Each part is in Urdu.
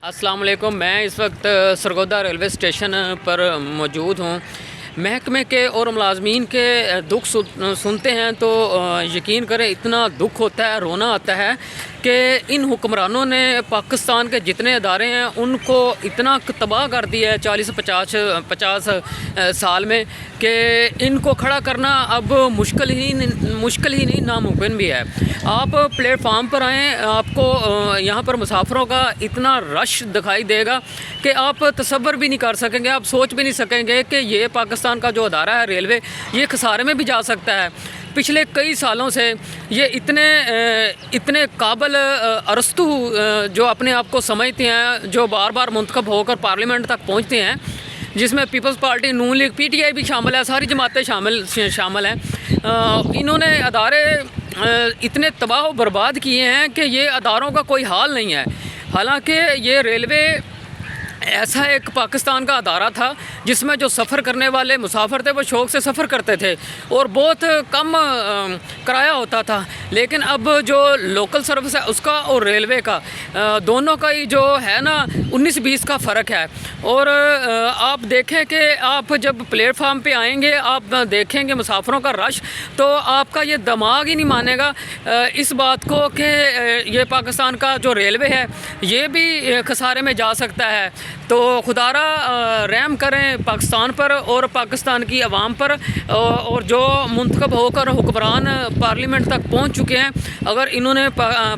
السلام علیکم۔ میں اس وقت سرگودا ریلوے اسٹیشن پر موجود ہوں۔ محکمے کے اور ملازمین کے دکھ سنتے ہیں تو یقین کریں اتنا دکھ ہوتا ہے، رونا آتا ہے کہ ان حکمرانوں نے پاکستان کے جتنے ادارے ہیں ان کو اتنا تباہ کر دیا ہے 40-50 سال میں کہ ان کو کھڑا کرنا اب مشکل ہی نہیں ناممکن بھی ہے۔ آپ پلیٹ فارم پر آئیں، آپ کو یہاں پر مسافروں کا اتنا رش دکھائی دے گا کہ آپ تصور بھی نہیں کر سکیں گے، آپ سوچ بھی نہیں سکیں گے کہ یہ پاکستان کا جو ادارہ ہے ریلوے، یہ خسارے میں بھی جا سکتا ہے۔ پچھلے کئی سالوں سے یہ اتنے قابل ارسطو جو اپنے آپ کو سمجھتے ہیں، جو بار بار منتخب ہو کر پارلیمنٹ تک پہنچتے ہیں، جس میں پیپلز پارٹی، نون لیگ، پی ٹی آئی بھی شامل ہے، ساری جماعتیں شامل ہیں۔ انہوں نے ادارے اتنے تباہ و برباد کیے ہیں کہ یہ اداروں کا کوئی حال نہیں ہے۔ حالانکہ یہ ریلوے ایسا ایک پاکستان کا ادارہ تھا جس میں جو سفر کرنے والے مسافر تھے وہ شوق سے سفر کرتے تھے اور بہت کم کرایہ ہوتا تھا، لیکن اب جو لوکل سروس ہے اس کا اور ریلوے کا دونوں کا ہی جو ہے نا 19-20 کا فرق ہے۔ اور آپ دیکھیں کہ آپ جب پلیٹ فارم پہ آئیں گے، آپ دیکھیں گے مسافروں کا رش، تو آپ کا یہ دماغ ہی نہیں مانے گا اس بات کو کہ یہ پاکستان کا جو ریلوے ہے یہ بھی خسارے میں جا سکتا ہے۔ تو خدا را رحم کریں پاکستان پر اور پاکستان کی عوام پر، اور جو منتخب ہو کر حکمران پارلیمنٹ تک پہنچ چکے ہیں، اگر انہوں نے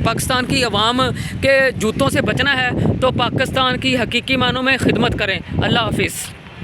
پاکستان کی عوام کے جوتوں سے بچنا ہے تو پاکستان کی حقیقی معنوں میں خدمت کریں۔ اللہ حافظ۔